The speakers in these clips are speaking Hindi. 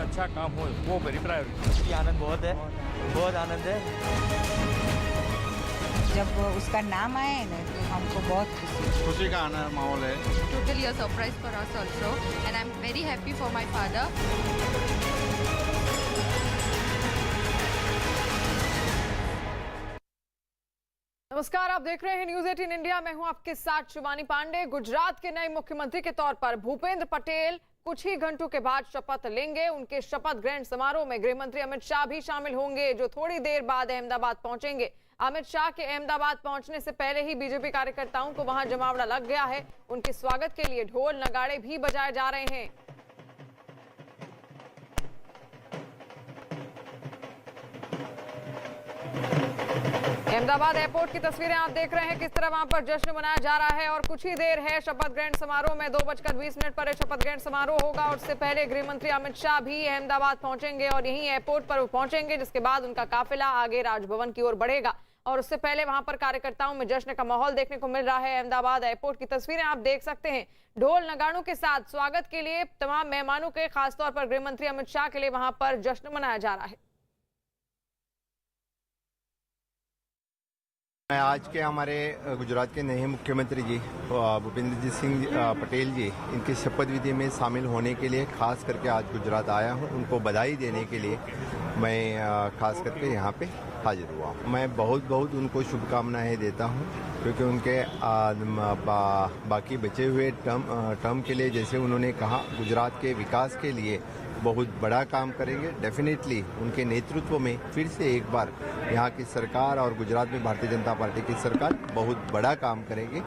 अच्छा काम हो वो मेरी प्रायोरिटी। आनंद बहुत है, बहुत आनंद है। जब उसका नाम आया है ना तो हमको बहुत खुशी का आनंद माहौल है। Totally a surprise for us also, and I'm very happy for my father. नमस्कार, आप देख रहे हैं न्यूज 18 इंडिया। मैं हूं आपके साथ शिवानी पांडे। गुजरात के नए मुख्यमंत्री के तौर पर भूपेंद्र पटेल कुछ ही घंटों के बाद शपथ लेंगे। उनके शपथ ग्रहण समारोह में गृह मंत्री अमित शाह भी शामिल होंगे, जो थोड़ी देर बाद अहमदाबाद पहुंचेंगे। अमित शाह के अहमदाबाद पहुंचने से पहले ही बीजेपी कार्यकर्ताओं को वहां जमावड़ा लग गया है। उनके स्वागत के लिए ढोल नगाड़े भी बजाए जा रहे हैं। अहमदाबाद एयरपोर्ट की तस्वीरें आप देख रहे हैं, किस तरह वहां पर जश्न मनाया जा रहा है। और कुछ ही देर है शपथ ग्रहण समारोह में, 2:20 पर शपथ ग्रहण समारोह होगा। और उससे पहले गृह मंत्री अमित शाह भी अहमदाबाद पहुंचेंगे और यहीं एयरपोर्ट पर पहुंचेंगे, जिसके बाद उनका काफिला आगे राजभवन की ओर बढ़ेगा। और उससे पहले वहां पर कार्यकर्ताओं में जश्न का माहौल देखने को मिल रहा है। अहमदाबाद एयरपोर्ट की तस्वीरें आप देख सकते हैं, ढोल नगाड़ों के साथ स्वागत के लिए तमाम मेहमानों के, खासतौर पर गृह मंत्री अमित शाह के लिए वहां पर जश्न मनाया जा रहा है। आज के हमारे गुजरात के नए मुख्यमंत्री जी भूपेंद्र जी सिंह पटेल जी, इनकी शपथ विधि में शामिल होने के लिए खास करके आज गुजरात आया हूं। उनको बधाई देने के लिए मैं खास करके यहां पे हाजिर हुआ। मैं बहुत उनको शुभकामनाएं देता हूं, क्योंकि उनके बाकी बचे हुए टर्म के लिए, जैसे उन्होंने कहा, गुजरात के विकास के लिए बहुत बड़ा काम करेंगे। डेफिनेटली उनके नेतृत्व में फिर से एक बार यहाँ की सरकार और गुजरात में भारतीय जनता पार्टी की सरकार बहुत बड़ा काम करेंगे।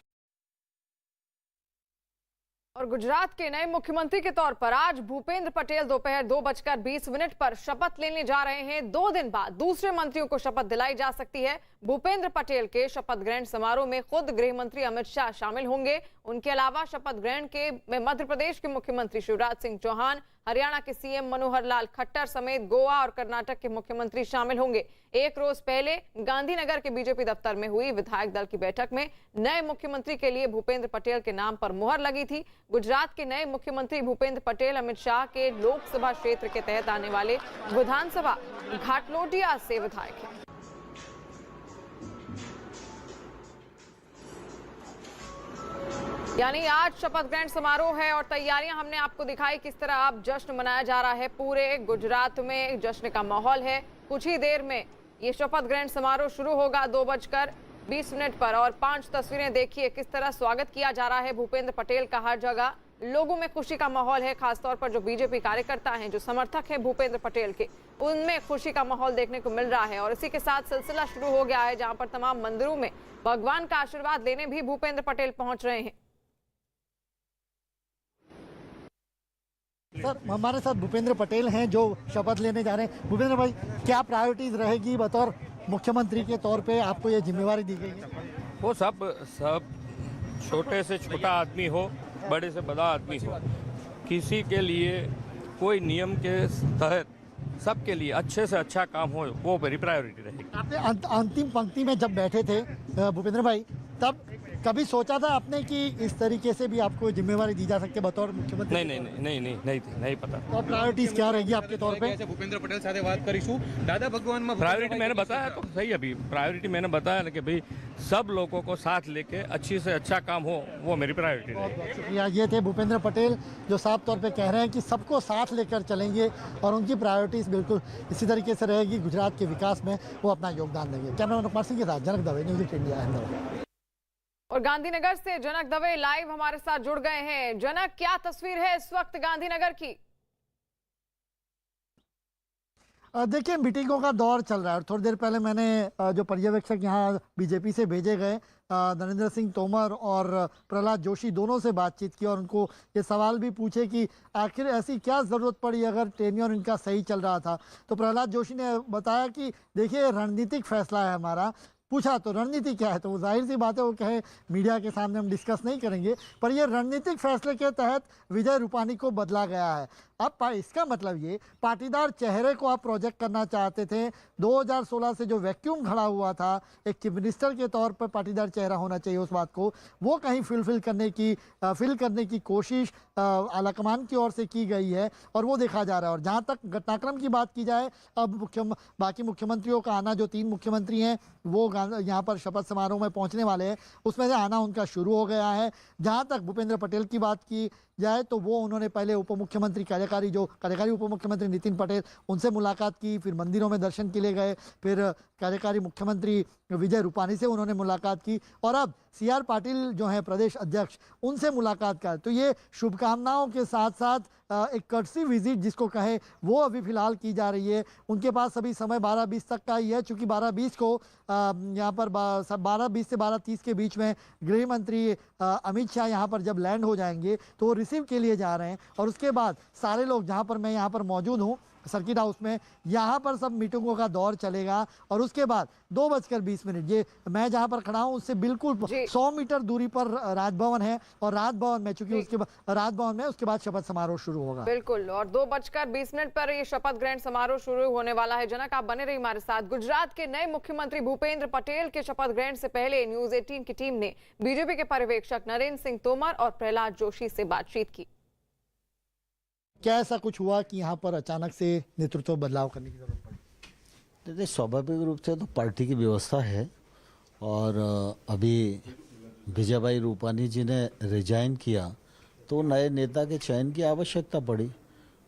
और गुजरात के नए मुख्यमंत्री के तौर पर आज भूपेंद्र पटेल दोपहर 2:20 पर शपथ लेने जा रहे हैं। 2 दिन बाद दूसरे मंत्रियों को शपथ दिलाई जा सकती है। भूपेंद्र पटेल के शपथ ग्रहण समारोह में खुद गृह मंत्री अमित शाह शामिल होंगे। उनके अलावा शपथ ग्रहण के में मध्य प्रदेश के मुख्यमंत्री शिवराज सिंह चौहान, हरियाणा के सीएम मनोहर लाल खट्टर समेत गोवा और कर्नाटक के मुख्यमंत्री शामिल होंगे। एक रोज पहले गांधीनगर के बीजेपी दफ्तर में हुई विधायक दल की बैठक में नए मुख्यमंत्री के लिए भूपेंद्र पटेल के नाम पर मुहर लगी थी। गुजरात के नए मुख्यमंत्री भूपेंद्र पटेल अमित शाह के लोकसभा क्षेत्र के तहत आने वाले विधानसभा घाटलोटिया से विधायक हैं। यानी आज शपथ ग्रहण समारोह है और तैयारियां हमने आपको दिखाई, किस तरह अब जश्न मनाया जा रहा है। पूरे गुजरात में जश्न का माहौल है। कुछ ही देर में ये शपथ ग्रहण समारोह शुरू होगा 2:20 पर। और 5 तस्वीरें देखिए, किस तरह स्वागत किया जा रहा है भूपेंद्र पटेल का। हर जगह लोगों में खुशी का माहौल है, खासतौर पर जो बीजेपी कार्यकर्ता हैं, जो समर्थक हैं भूपेंद्र पटेल के, उनमें खुशी का माहौल देखने को मिल रहा है। और इसी के साथ सिलसिला शुरू हो गया है, जहां पर तमाम मंदिरों में भगवान का आशीर्वाद लेने भी भूपेंद्र पटेल पहुंच रहे हैं। सर, हमारे साथ भूपेंद्र पटेल हैं जो शपथ लेने जा रहे हैं। भूपेंद्र भाई, क्या प्रायोरिटीज रहेगी बतौर मुख्यमंत्री के तौर पे आपको ये जिम्मेवारी दी गई है? वो सब छोटे से छोटा आदमी हो, बड़े से बड़ा आदमी हो, किसी के लिए कोई नियम के तहत सबके लिए अच्छे से अच्छा काम हो वो मेरी प्रायोरिटी रहेगी। आपने अंतिम पंक्ति में जब बैठे थे भूपेंद्र भाई, तब कभी सोचा था आपने कि इस तरीके से भी आपको जिम्मेवारी दी जा सकती है बतौर मुख्यमंत्री? नहीं पता। तो प्रायोरिटीज क्या रहेगी आपके तौर पे? भूपेंद्र पटेल સાથે વાત કરીશું। દાદા ભગવાનમાં प्रायोरिटी मैंने बताया तो सही, अभी प्रायोरिटी मैंने बताया ना कि भाई सब लोगों को साथ लेके अच्छी से अच्छा काम हो वो मेरी प्रायोरिटी रहेगी। बहुत शुक्रिया। ये थे भूपेंद्र पटेल जो साफ तौर पे कह रहे हैं कि सबको साथ लेकर चलेंगे और उनकी प्रायोरिटीज बिल्कुल इसी तरीके से रहेगी। गुजरात के विकास में वो अपना योगदान देंगे। कैमरामैन कुमार सिंह के साथ जनक दवे, न्यूज़ 18 इंडिया, अहमदाबाद। और गांधीनगर से जनक दवे लाइव हमारे साथ जुड़ गए हैं। जनक, क्या तस्वीर है इस वक्त गांधीनगर की? देखिए, मीटिंगों का दौर चल रहा है और थोड़ी देर पहले मैंने जो पर्यवेक्षक यहाँ बीजेपी से भेजे गए नरेंद्र सिंह तोमर और प्रहलाद जोशी, दोनों से बातचीत की और उनको ये सवाल भी पूछे कि आखिर ऐसी क्या ज़रूरत पड़ी अगर टेन्योर इनका सही चल रहा था। तो प्रहलाद जोशी ने बताया कि देखिए, रणनीतिक फैसला है हमारा। पूछा तो रणनीति क्या है, तो वो जाहिर सी बात है वो कहे मीडिया के सामने हम डिस्कस नहीं करेंगे, पर ये रणनीतिक फैसले के तहत विजय रूपानी को बदला गया है। अब इसका मतलब ये पाटीदार चेहरे को आप प्रोजेक्ट करना चाहते थे। 2016 से जो वैक्यूम खड़ा हुआ था, एक चीफ मिनिस्टर के तौर पर पाटीदार चेहरा होना चाहिए, उस बात को वो कहीं फिल करने की कोशिश आलाकमान की ओर से की गई है और वो देखा जा रहा है। और जहाँ तक घटनाक्रम की बात की जाए, अब बाकी मुख्यमंत्रियों का आना, जो 3 मुख्यमंत्री हैं वो यहाँ पर शपथ समारोह में पहुँचने वाले हैं, उसमें से आना उनका शुरू हो गया है। जहाँ तक भूपेंद्र पटेल की बात की जाए तो वो उन्होंने पहले उप मुख्यमंत्री कार्यकारी उप मुख्यमंत्री नितिन पटेल, उनसे मुलाकात की, फिर मंदिरों में दर्शन के लिए गए, फिर कार्यकारी मुख्यमंत्री विजय रूपानी से उन्होंने मुलाकात की और अब CR पाटिल जो हैं प्रदेश अध्यक्ष, उनसे मुलाकात कर। तो ये शुभकामनाओं के साथ साथ एक कर्टसी विजिट जिसको कहे वो अभी फिलहाल की जा रही है। उनके पास अभी समय 12:20 तक का ही है, चूँकि 12:20 को यहाँ पर 12:20 से 12:30 के बीच में गृह मंत्री अमित शाह यहाँ पर जब लैंड हो जाएंगे तो वो रिसीव के लिए जा रहे हैं और उसके बाद सारे लोग, जहाँ पर मैं यहाँ पर मौजूद हूँ सर्किट हाउस में, यहाँ पर सब मीटिंगों का दौर चलेगा और उसके बाद 2:20 ये मैं जहाँ पर खड़ा हूँ उससे बिल्कुल 100 मीटर दूरी पर राजभवन है और राजभवन में चूंकि उसके बाद शपथ समारोह शुरू होगा। बिल्कुल, और 2:20 पर ये शपथ ग्रहण समारोह शुरू होने वाला है। जनक, आप बने रहिए हमारे साथ। गुजरात के नए मुख्यमंत्री भूपेंद्र पटेल के शपथ ग्रहण से पहले न्यूज 18 की टीम ने बीजेपी के पर्यवेक्षक नरेंद्र सिंह तोमर और प्रहलाद जोशी से बातचीत की। क्या ऐसा कुछ हुआ कि यहाँ पर अचानक से नेतृत्व बदलाव करने की जरूरत पड़ी? देखिए, स्वाभाविक रूप से तो पार्टी की व्यवस्था है और अभी विजयभाई रूपानी जी ने रिजाइन किया तो नए नेता के चयन की आवश्यकता पड़ी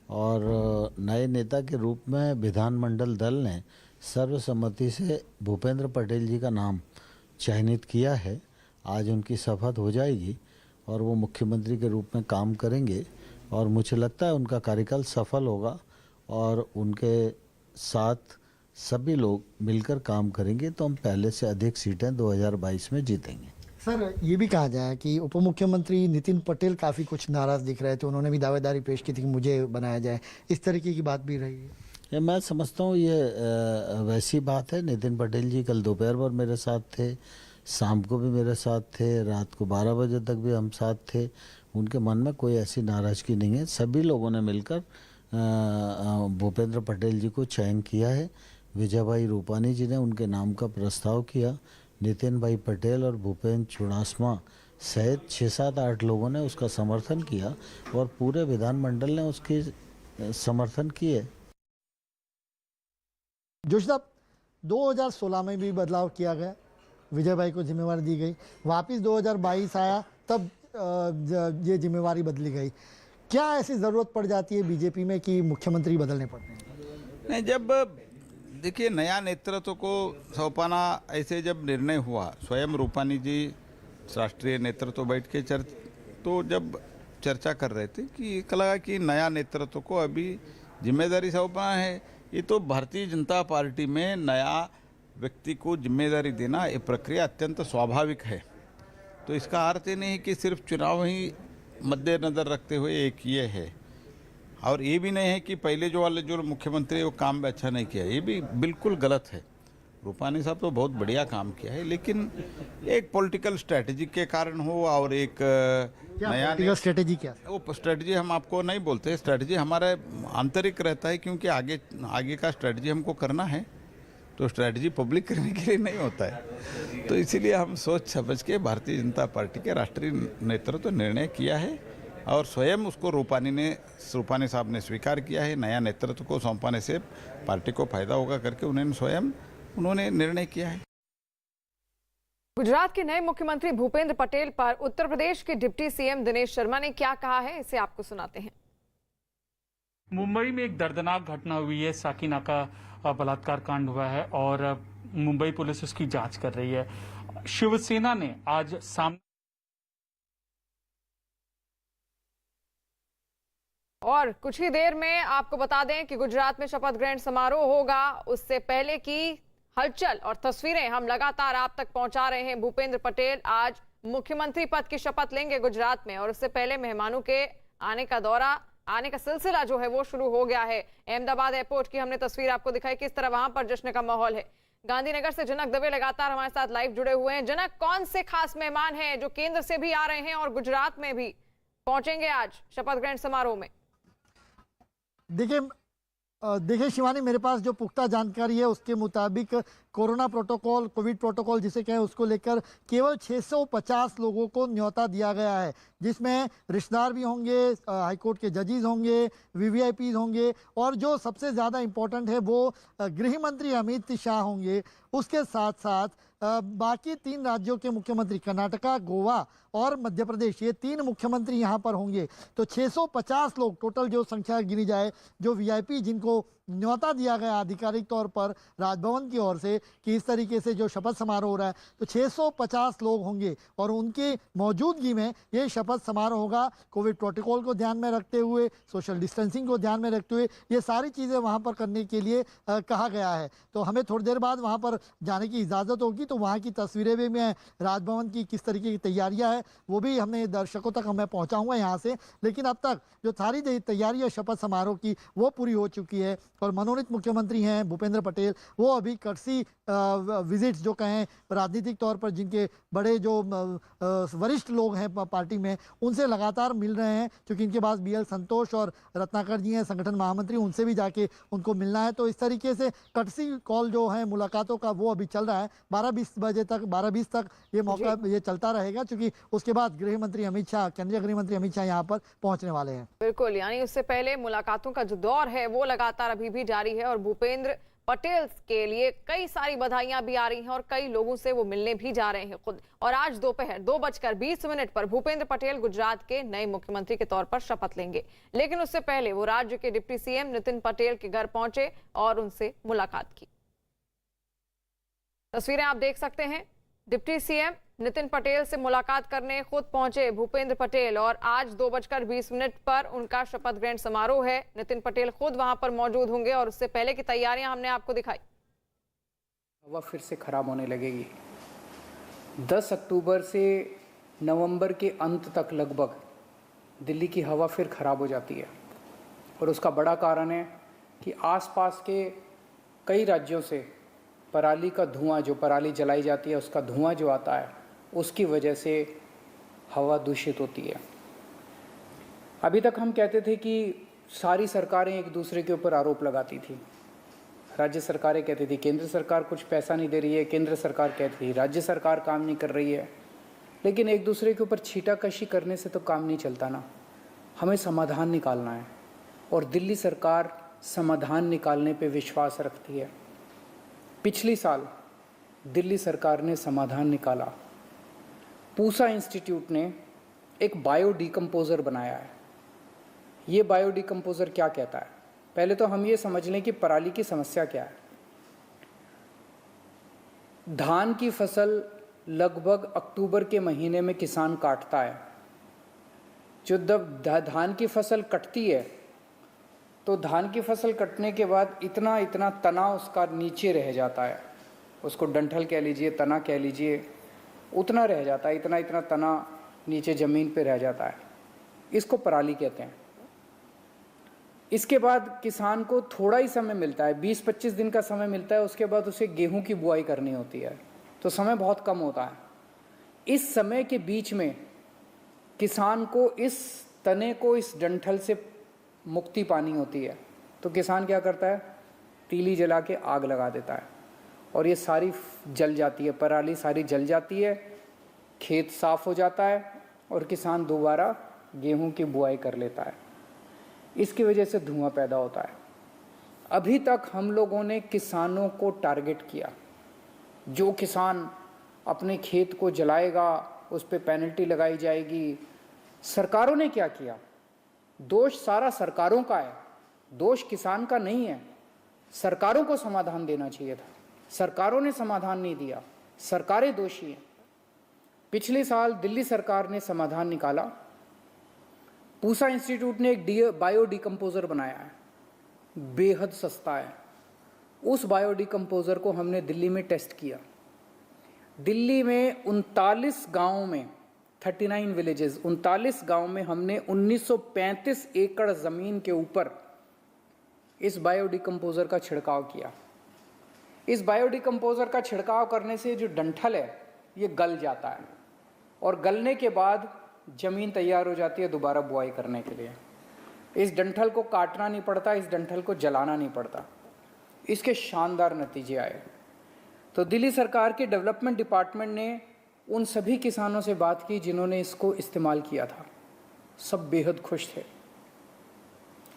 और नए नेता के रूप में विधानमंडल दल ने सर्वसम्मति से भूपेंद्र पटेल जी का नाम चयनित किया है। आज उनकी शपथ हो जाएगी और वो मुख्यमंत्री के रूप में काम करेंगे और मुझे लगता है उनका कार्यकाल सफल होगा और उनके साथ सभी लोग मिलकर काम करेंगे तो हम पहले से अधिक सीटें 2022 में जीतेंगे। सर, ये भी कहा जाए कि उप मुख्यमंत्री नितिन पटेल काफ़ी कुछ नाराज़ दिख रहे थे, उन्होंने भी दावेदारी पेश की थी कि मुझे बनाया जाए, इस तरीके की बात भी रही है। ये मैं समझता हूँ ये वैसी बात है। नितिन पटेल जी कल दोपहर पर मेरे साथ थे, शाम को भी मेरे साथ थे, रात को 12 बजे तक भी हम साथ थे। उनके मन में कोई ऐसी नाराज़गी नहीं है। सभी लोगों ने मिलकर भूपेंद्र पटेल जी को चयन किया है। विजयभाई रूपानी जी ने उनके नाम का प्रस्ताव किया। नितिन भाई पटेल और भूपेंद्र चुड़ासमा सहित 6-7-8 लोगों ने उसका समर्थन किया और पूरे विधानमंडल ने उसकी समर्थन किए। जोशी साहब, 2016 में भी बदलाव किया गया, विजयभाई को जिम्मेवारी दी गई, वापस 2022 आया तब ये जिम्मेवारी बदली गई। क्या ऐसी ज़रूरत पड़ जाती है बीजेपी में कि मुख्यमंत्री बदलने पड़ते हैं? नहीं, जब देखिए नया नेतृत्व को सौंपाना, ऐसे जब निर्णय हुआ, स्वयं रूपानी जी राष्ट्रीय नेतृत्व बैठ के तो जब चर्चा कर रहे थे कि लगा कि नया नेतृत्व को अभी जिम्मेदारी सौंपना है। ये तो भारतीय जनता पार्टी में नया व्यक्ति को जिम्मेदारी देना ये प्रक्रिया अत्यंत स्वाभाविक है। तो इसका अर्थ ये नहीं कि सिर्फ चुनाव ही मद्देनज़र रखते हुए एक ये है, और ये भी नहीं है कि पहले जो मुख्यमंत्री वो काम भी अच्छा नहीं किया, ये भी बिल्कुल गलत है। रूपानी साहब तो बहुत बढ़िया काम किया है, लेकिन एक पॉलिटिकल स्ट्रेटजी के कारण हो और एक नया स्ट्रेटजी क्या? वो स्ट्रेटजी हम आपको नहीं बोलते, स्ट्रेटजी हमारा आंतरिक रहता है, क्योंकि आगे का स्ट्रेटजी हमको करना है, तो स्ट्रेटजी पब्लिक करने के लिए नहीं होता है। तो इसीलिए हम सोच समझ के भारतीय जनता पार्टी के राष्ट्रीय नेतृत्व तो निर्णय किया है और स्वयं उसको रूपानी साहब ने स्वीकार किया है। नया नेतृत्व को सौंपने से पार्टी को फायदा होगा करके उन्होंने निर्णय किया है। गुजरात के नए मुख्यमंत्री भूपेंद्र पटेल पर उत्तर प्रदेश के डिप्टी सीएम दिनेश शर्मा ने क्या कहा है, इसे आपको सुनाते हैं। मुंबई में एक दर्दनाक घटना हुई है, साकिना का बलात्कार कांड हुआ है और मुंबई पुलिस उसकी जांच कर रही है। शिवसेना ने आज सामने और कुछ ही देर में आपको बता दें कि गुजरात में शपथ ग्रहण समारोह होगा। उससे पहले की हलचल और तस्वीरें हम लगातार आप तक पहुंचा रहे हैं। भूपेंद्र पटेल आज मुख्यमंत्री पद की शपथ लेंगे गुजरात में और उससे पहले मेहमानों के आने का सिलसिला जो है वो शुरू हो गया है। अहमदाबाद एयरपोर्ट की हमने तस्वीर आपको दिखाई, किस तरह वहां पर जश्न का माहौल है। गांधीनगर से जनक दवे लगातार हमारे साथ लाइव जुड़े हुए हैं। जनक, कौन से खास मेहमान हैं जो केंद्र से भी आ रहे हैं और गुजरात में भी पहुंचेंगे आज शपथ ग्रहण समारोह में? देखिए शिवानी, मेरे पास जो पुख्ता जानकारी है उसके मुताबिक कोरोना प्रोटोकॉल, कोविड प्रोटोकॉल जिसे कहें, उसको लेकर केवल 650 लोगों को न्योता दिया गया है, जिसमें रिश्तेदार भी होंगे, हाईकोर्ट के जजेस होंगे, वीवीआईपी होंगे, और जो सबसे ज़्यादा इम्पोर्टेंट है वो गृह मंत्री अमित शाह होंगे। उसके साथ साथ बाकी 3 राज्यों के मुख्यमंत्री, कर्नाटका, गोवा और मध्य प्रदेश, ये 3 मुख्यमंत्री यहाँ पर होंगे। तो 650 लोग टोटल जो संख्या गिनी जाए, जो वीआईपी जिनको न्योता दिया गया आधिकारिक तौर पर राजभवन की ओर से कि इस तरीके से जो शपथ समारोह हो रहा है, तो 650 लोग होंगे और उनकी मौजूदगी में ये शपथ समारोह होगा। कोविड प्रोटोकॉल को ध्यान में रखते हुए, सोशल डिस्टेंसिंग को ध्यान में रखते हुए ये सारी चीज़ें वहाँ पर करने के लिए कहा गया है। तो हमें थोड़ी देर बाद वहाँ पर जाने की इजाज़त होगी, तो वहाँ की तस्वीरें भी मैं राजभवन की किस तरीके की तैयारियाँ हैं वो भी हमें दर्शकों तक मैं पहुँचाऊँगा यहाँ से। लेकिन अब तक जो सारी तैयारी है शपथ समारोह की वो पूरी हो चुकी है और मनोनीत मुख्यमंत्री हैं भूपेंद्र पटेल, वो अभी कर्सी विजिट्स जो कहें राजनीतिक तौर पर, जिनके बड़े जो वरिष्ठ लोग हैं पार्टी में, उनसे लगातार मिल रहे हैं, क्योंकि इनके पास BL संतोष और रत्नाकर जी हैं संगठन महामंत्री, उनसे भी जाके उनको मिलना है। तो इस तरीके से कर्सी कॉल जो है मुलाकातों का वो अभी चल रहा है। 12:20 तक ये मौका ये चलता रहेगा, क्योंकि उसके बाद गृह मंत्री अमित शाह, केंद्रीय गृह मंत्री अमित शाह यहाँ पर पहुंचने वाले हैं। बिल्कुल, यानी उससे पहले मुलाकातों का जो दौर है वो लगातार अभी भी जारी है और भूपेंद्र पटेल के लिए कई सारी बधाइयां भी आ रही हैं और कई लोगों से वो मिलने भी जा रहे हैं खुद। और आज दोपहर 2:20 पर भूपेंद्र पटेल गुजरात के नए मुख्यमंत्री के तौर पर शपथ लेंगे। लेकिन उससे पहले वो राज्य के डिप्टी CM नितिन पटेल के घर पहुंचे और उनसे मुलाकात की। तस्वीरें आप देख सकते हैं, डिप्टी CM नितिन पटेल से मुलाकात करने खुद पहुंचे भूपेंद्र पटेल और आज 2:20 पर उनका शपथ ग्रहण समारोह है। नितिन पटेल खुद वहां पर मौजूद होंगे और उससे पहले की तैयारियां हमने आपको दिखाई। हवा फिर से खराब होने लगेगी। 10 अक्टूबर से नवंबर के अंत तक लगभग दिल्ली की हवा फिर खराब हो जाती है और उसका बड़ा कारण है कि आसपास के कई राज्यों से पराली का धुआं, जो पराली जलाई जाती है उसका धुआं जो आता है, उसकी वजह से हवा दूषित होती है। अभी तक हम कहते थे कि सारी सरकारें एक दूसरे के ऊपर आरोप लगाती थी। राज्य सरकारें कहती थी केंद्र सरकार कुछ पैसा नहीं दे रही है, केंद्र सरकार कहती थी राज्य सरकार काम नहीं कर रही है। लेकिन एक दूसरे के ऊपर छीटाकशी करने से तो काम नहीं चलता ना, हमें समाधान निकालना है और दिल्ली सरकार समाधान निकालने पे विश्वास रखती है। पिछली साल दिल्ली सरकार ने समाधान निकाला। पूसा इंस्टीट्यूट ने एक बायो डिकम्पोज़र बनाया है। ये बायो डिकम्पोज़र क्या कहता है? पहले तो हम ये समझ लें कि पराली की समस्या क्या है। धान की फसल लगभग अक्टूबर के महीने में किसान काटता है। जो जब धान की फसल कटती है तो धान की फसल कटने के बाद इतना इतना तना उसका नीचे रह जाता है, उसको डंठल कह लीजिए, तना कह लीजिए, उतना रह जाता है, इतना इतना तना नीचे ज़मीन पे रह जाता है। इसको पराली कहते हैं। इसके बाद किसान को थोड़ा ही समय मिलता है, 20-25 दिन का समय मिलता है, उसके बाद उसे गेहूं की बुआई करनी होती है, तो समय बहुत कम होता है। इस समय के बीच में किसान को इस तने को, इस डंठल से मुक्ति पानी होती है, तो किसान क्या करता है? तीली जला के आग लगा देता है और ये सारी जल जाती है, पराली सारी जल जाती है, खेत साफ हो जाता है और किसान दोबारा गेहूं की बुआई कर लेता है। इसकी वजह से धुआं पैदा होता है। अभी तक हम लोगों ने किसानों को टारगेट किया। जो किसान अपने खेत को जलाएगा उस पर पेनल्टी लगाई जाएगी। सरकारों ने क्या किया? दोष सारा सरकारों का है, दोष किसान का नहीं है। सरकारों को समाधान देना चाहिए था, सरकारों ने समाधान नहीं दिया, सरकारें दोषी हैं। पिछले साल दिल्ली सरकार ने समाधान निकाला। पूसा इंस्टीट्यूट ने एक बायो डिकम्पोज़र बनाया है, बेहद सस्ता है। उस बायो डिकम्पोज़र को हमने दिल्ली में टेस्ट किया। दिल्ली में 39 गाँवों में 39 विलेजेस, 39 गांव में हमने 1935 एकड़ ज़मीन के ऊपर इस बायो डिकम्पोज़र का छिड़काव किया। इस बायो डिकम्पोज़र का छिड़काव करने से जो डंठल है ये गल जाता है और गलने के बाद ज़मीन तैयार हो जाती है दोबारा बुआई करने के लिए। इस डंठल को काटना नहीं पड़ता, इस डंठल को जलाना नहीं पड़ता। इसके शानदार नतीजे आए। तो दिल्ली सरकार के डेवलपमेंट डिपार्टमेंट ने उन सभी किसानों से बात की जिन्होंने इसको इस्तेमाल किया था। सब बेहद खुश थे।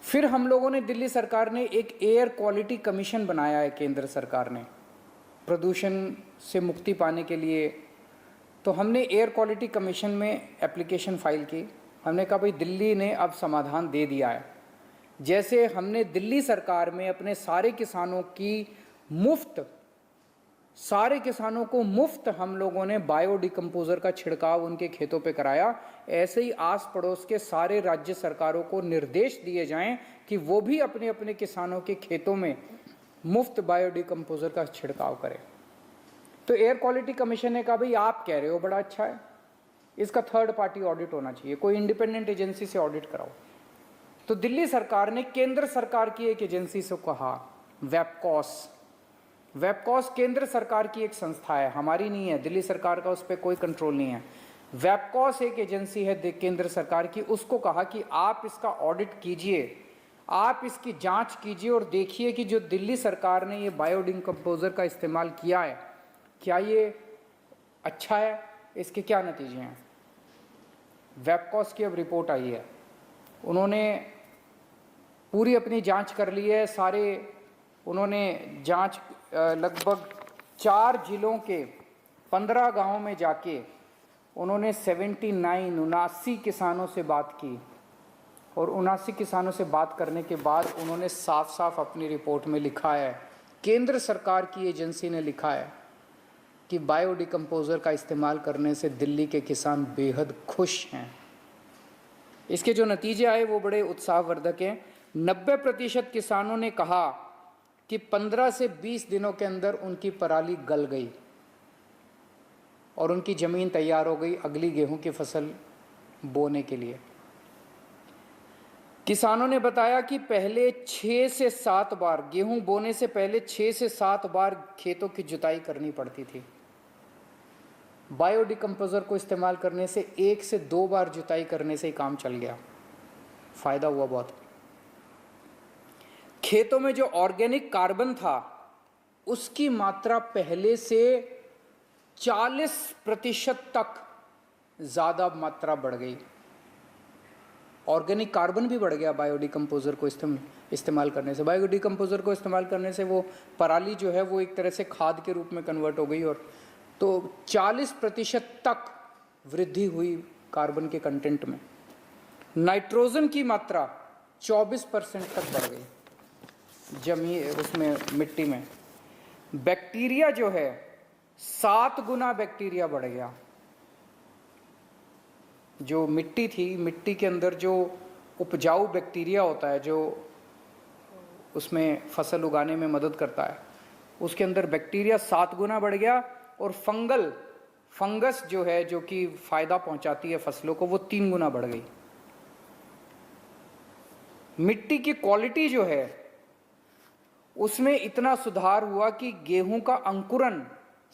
फिर हम लोगों ने, दिल्ली सरकार ने एक एयर क्वालिटी कमीशन बनाया है केंद्र सरकार ने प्रदूषण से मुक्ति पाने के लिए। तो हमने एयर क्वालिटी कमीशन में एप्लीकेशन फाइल की। हमने कहा भाई दिल्ली ने अब समाधान दे दिया है। जैसे हमने दिल्ली सरकार में अपने सारे किसानों को मुफ्त हम लोगों ने बायो डिकम्पोजर का छिड़काव उनके खेतों पे कराया, ऐसे ही आस पड़ोस के सारे राज्य सरकारों को निर्देश दिए जाएं कि वो भी अपने अपने किसानों के खेतों में मुफ्त बायो डिकम्पोजर का छिड़काव करें। तो एयर क्वालिटी कमीशन ने कहा भाई आप कह रहे हो बड़ा अच्छा है, इसका थर्ड पार्टी ऑडिट होना चाहिए, कोई इंडिपेंडेंट एजेंसी से ऑडिट कराओ। तो दिल्ली सरकार ने केंद्र सरकार की एक एजेंसी से कहा, वेबकॉस केंद्र सरकार की एक संस्था है, हमारी नहीं है, दिल्ली सरकार का उस पर कोई कंट्रोल नहीं है। वेबकॉस एक एजेंसी है केंद्र सरकार की, उसको कहा कि आप इसका ऑडिट कीजिए, आप इसकी जांच कीजिए और देखिए कि जो दिल्ली सरकार ने ये बायो डिकम्पोजर का इस्तेमाल किया है क्या ये अच्छा है, इसके क्या नतीजे हैं। वेबकॉस की अब रिपोर्ट आई है, उन्होंने पूरी अपनी जांच कर ली है। उन्होंने जांच लगभग 4 जिलों के 15 गांवों में जाके उन्होंने 79 किसानों से बात की और 79 किसानों से बात करने के बाद उन्होंने साफ साफ अपनी रिपोर्ट में लिखा है, केंद्र सरकार की एजेंसी ने लिखा है कि बायो डिकम्पोजर का इस्तेमाल करने से दिल्ली के किसान बेहद खुश हैं। इसके जो नतीजे आए वो बड़े उत्साहवर्धक हैं। 90% किसानों ने कहा कि 15 से 20 दिनों के अंदर उनकी पराली गल गई और उनकी ज़मीन तैयार हो गई अगली गेहूं की फसल बोने के लिए। किसानों ने बताया कि पहले 6 से 7 बार, गेहूं बोने से पहले 6 से 7 बार खेतों की जुताई करनी पड़ती थी। बायो डिकम्पोजर को इस्तेमाल करने से 1 से 2 बार जुताई करने से ही काम चल गया, फायदा हुआ बहुत। खेतों में जो ऑर्गेनिक कार्बन था उसकी मात्रा पहले से 40% तक ज़्यादा मात्रा बढ़ गई। ऑर्गेनिक कार्बन भी बढ़ गया बायो डिकम्पोजर को इस्तेमाल करने से। बायो डिकम्पोजर को इस्तेमाल करने से वो पराली जो है वो एक तरह से खाद के रूप में कन्वर्ट हो गई और तो 40% तक वृद्धि हुई कार्बन के कंटेंट में। नाइट्रोजन की मात्रा 24% तक बढ़ गई उसमें मिट्टी में। बैक्टीरिया जो है 7 गुना बैक्टीरिया बढ़ गया। जो मिट्टी थी, मिट्टी के अंदर जो उपजाऊ बैक्टीरिया होता है जो उसमें फसल उगाने में मदद करता है, उसके अंदर बैक्टीरिया 7 गुना बढ़ गया और फंगस जो है जो कि फायदा पहुंचाती है फसलों को, वो 3 गुना बढ़ गई। मिट्टी की क्वालिटी जो है उसमें इतना सुधार हुआ कि गेहूं का अंकुरन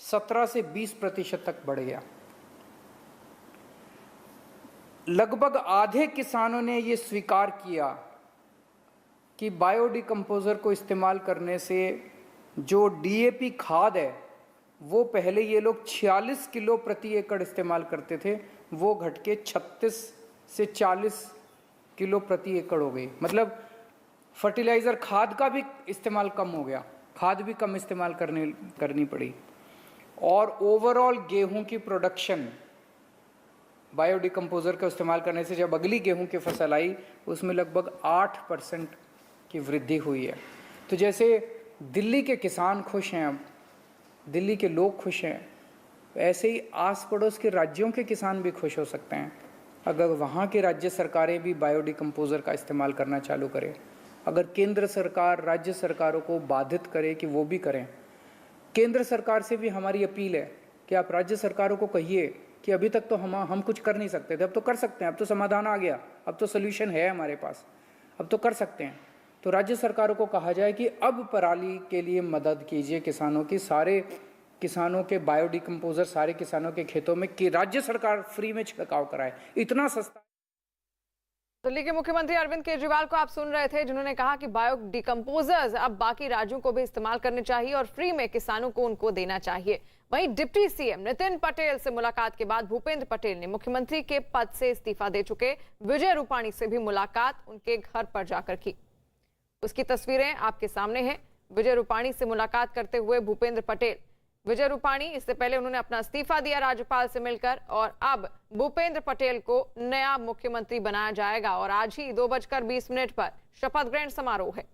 17 से 20% तक बढ़ गया। लगभग आधे किसानों ने ये स्वीकार किया कि बायो डिकम्पोजर को इस्तेमाल करने से जो डीएपी खाद है वो पहले ये लोग 46 किलो प्रति एकड़ इस्तेमाल करते थे, वो घट के 36 से 40 किलो प्रति एकड़ हो गई। मतलब फर्टिलाइज़र खाद का भी इस्तेमाल कम हो गया, खाद भी कम इस्तेमाल करनी पड़ी। और ओवरऑल गेहूं की प्रोडक्शन बायो डिकम्पोजर का इस्तेमाल करने से जब अगली गेहूं की फसल आई उसमें लगभग 8% की वृद्धि हुई है। तो जैसे दिल्ली के किसान खुश हैं, अब दिल्ली के लोग खुश हैं, ऐसे ही आस पड़ोस के राज्यों के किसान भी खुश हो सकते हैं अगर वहाँ की राज्य सरकारें भी बायो डिकम्पोजर का इस्तेमाल करना चालू करें। अगर केंद्र सरकार राज्य सरकारों को बाधित करे कि वो भी करें। केंद्र सरकार से भी हमारी अपील है कि आप राज्य सरकारों को कहिए कि अभी तक तो हम कुछ कर नहीं सकते थे, अब तो कर सकते हैं, अब तो समाधान आ गया, अब तो सोल्यूशन है हमारे पास, अब तो कर सकते हैं। तो राज्य सरकारों को कहा जाए कि अब पराली के लिए मदद कीजिए किसानों की, सारे किसानों के बायो डिकम्पोजर सारे किसानों के खेतों में कि राज्य सरकार फ्री में छिड़काव कराए, इतना सस्ता। दिल्ली के मुख्यमंत्री अरविंद केजरीवाल को आप सुन रहे थे, जिन्होंने कहा कि बायो डिकम्पोजर्स अब बाकी राज्यों को भी इस्तेमाल करने चाहिए और फ्री में किसानों को उनको देना चाहिए। वहीं डिप्टी सीएम नितिन पटेल से मुलाकात के बाद भूपेंद्र पटेल ने मुख्यमंत्री के पद से इस्तीफा दे चुके विजय रूपाणी से भी मुलाकात उनके घर पर जाकर की। उसकी तस्वीरें आपके सामने हैं। विजय रूपाणी से मुलाकात करते हुए भूपेंद्र पटेल। विजय रूपाणी, इससे पहले उन्होंने अपना इस्तीफा दिया राज्यपाल से मिलकर, और अब भूपेंद्र पटेल को नया मुख्यमंत्री बनाया जाएगा और आज ही 2:20 पर शपथ ग्रहण समारोह है।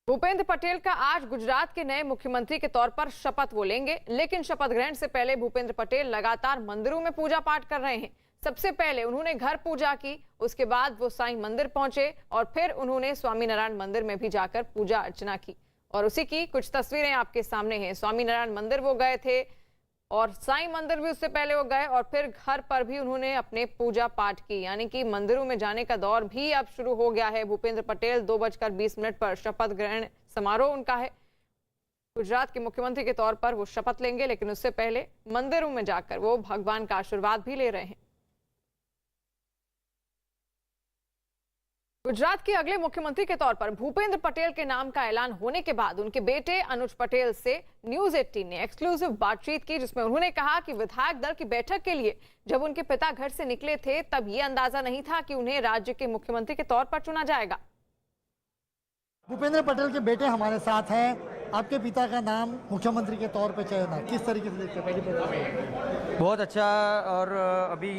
भूपेंद्र पटेल का आज गुजरात के नए मुख्यमंत्री के तौर पर शपथ वो लेंगे, लेकिन शपथ ग्रहण से पहले भूपेंद्र पटेल लगातार मंदिरों में पूजा पाठ कर रहे हैं। सबसे पहले उन्होंने घर पूजा की, उसके बाद वो साईं मंदिर पहुंचे और फिर उन्होंने स्वामीनारायण मंदिर में भी जाकर पूजा अर्चना की और उसी की कुछ तस्वीरें आपके सामने हैं। स्वामीनारायण मंदिर वो गए थे और साईं मंदिर भी उससे पहले वो गए और फिर घर पर भी उन्होंने अपने पूजा पाठ की, यानी कि मंदिरों में जाने का दौर भी अब शुरू हो गया है। भूपेंद्र पटेल 2:20 पर शपथ ग्रहण समारोह उनका है। गुजरात के मुख्यमंत्री के तौर पर वो शपथ लेंगे, लेकिन उससे पहले मंदिरों में जाकर वो भगवान का आशीर्वाद भी ले रहे हैं। गुजरात के अगले मुख्यमंत्री के तौर पर भूपेंद्र पटेल के नाम का ऐलान होने के बाद उनके बेटे अनुज पटेल से न्यूज 18 ने एक्सक्लूसिव बातचीत की, जिसमें उन्होंने कहा कि विधायक दल की बैठक के लिए जब उनके पिता घर से निकले थे तब ये अंदाजा नहीं था कि उन्हें राज्य के मुख्यमंत्री के तौर पर चुना जाएगा। भूपेंद्र पटेल के बेटे हमारे साथ हैं। आपके पिता का नाम मुख्यमंत्री के तौर पर चयन है, किस तरीके से देखते हैं? पहली बहुत अच्छा, और अभी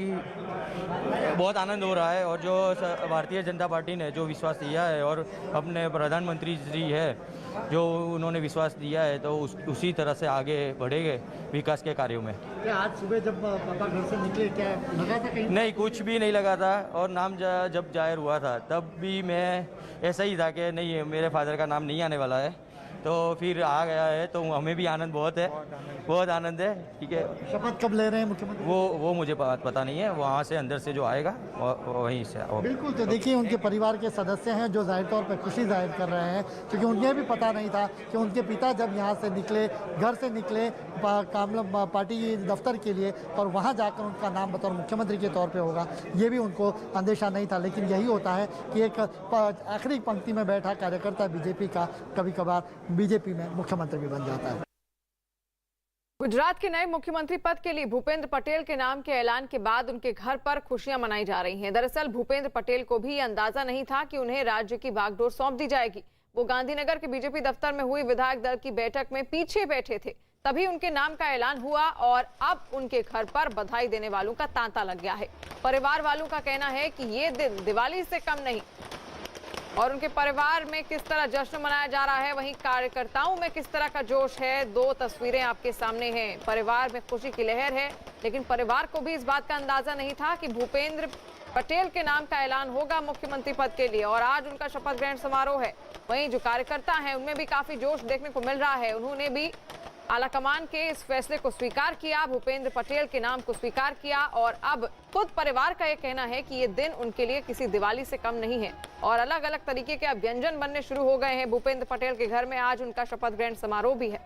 बहुत आनंद हो रहा है। और जो भारतीय जनता पार्टी ने जो विश्वास दिया है और अपने प्रधानमंत्री जी है जो उन्होंने विश्वास दिया है, तो उसी तरह से आगे बढ़ेंगे विकास के कार्यों में। क्या आज सुबह जब पापा घर से निकले क्या लगा था कहीं? नहीं, कुछ भी नहीं लगा था। और नाम जब जाहिर हुआ था तब भी मैं ऐसा ही था कि नहीं, मेरे फादर का नाम नहीं आने वाला है, तो फिर आ गया है, तो हमें भी आनंद बहुत है, बहुत आनंद है। ठीक है, शपथ कब ले रहे हैं मुख्यमंत्री? वो मुझे पता नहीं है, वहाँ से अंदर से जो आएगा वहीं से। बिल्कुल, तो देखिए उनके परिवार के सदस्य हैं जो जाहिर तौर पर खुशी जाहिर कर रहे हैं, क्योंकि उन्हें भी पता नहीं था कि उनके पिता जब यहाँ से निकले, घर से निकले पार्टी दफ्तर के लिए, और वहाँ जाकर उनका नाम बतौर मुख्यमंत्री के तौर पर होगा, ये भी उनको अंदेशा नहीं था। लेकिन यही होता है कि एक आखिरी पंक्ति में बैठा कार्यकर्ता बीजेपी का कभी कभार बीजेपी में मुख्यमंत्री भी बन जाता है। गुजरात के नए मुख्यमंत्री पद के लिए भूपेंद्र पटेल के नाम के ऐलान के बाद उनके घर पर खुशियां मनाई जा रही हैं। दरअसल भूपेंद्र पटेल को भी अंदाजा नहीं था कि उन्हें राज्य की बागडोर सौंप दी जाएगी। वो गांधीनगर के बीजेपी दफ्तर में हुई विधायक दल की बैठक में पीछे बैठे थे, तभी उनके नाम का ऐलान हुआ और अब उनके घर पर बधाई देने वालों का तांता लग गया है। परिवार वालों का कहना है कि ये दिन दिवाली से कम नहीं, और उनके परिवार में किस तरह जश्न मनाया जा रहा है, वहीं कार्यकर्ताओं में किस तरह का जोश है। 2 तस्वीरें आपके सामने हैं। परिवार में खुशी की लहर है, लेकिन परिवार को भी इस बात का अंदाजा नहीं था कि भूपेंद्र पटेल के नाम का ऐलान होगा मुख्यमंत्री पद के लिए, और आज उनका शपथ ग्रहण समारोह है। वहीं जो कार्यकर्ता हैं उनमें भी काफी जोश देखने को मिल रहा है। उन्होंने भी आलाकमान के इस फैसले को स्वीकार किया, भूपेंद्र पटेल के नाम को स्वीकार किया, और अब खुद परिवार का यह कहना है कि ये दिन उनके लिए किसी दिवाली से कम नहीं है। और अलग अलग तरीके के अब व्यंजन बनने शुरू हो गए हैं। भूपेंद्र पटेल के घर में आज उनका शपथ ग्रहण समारोह भी है।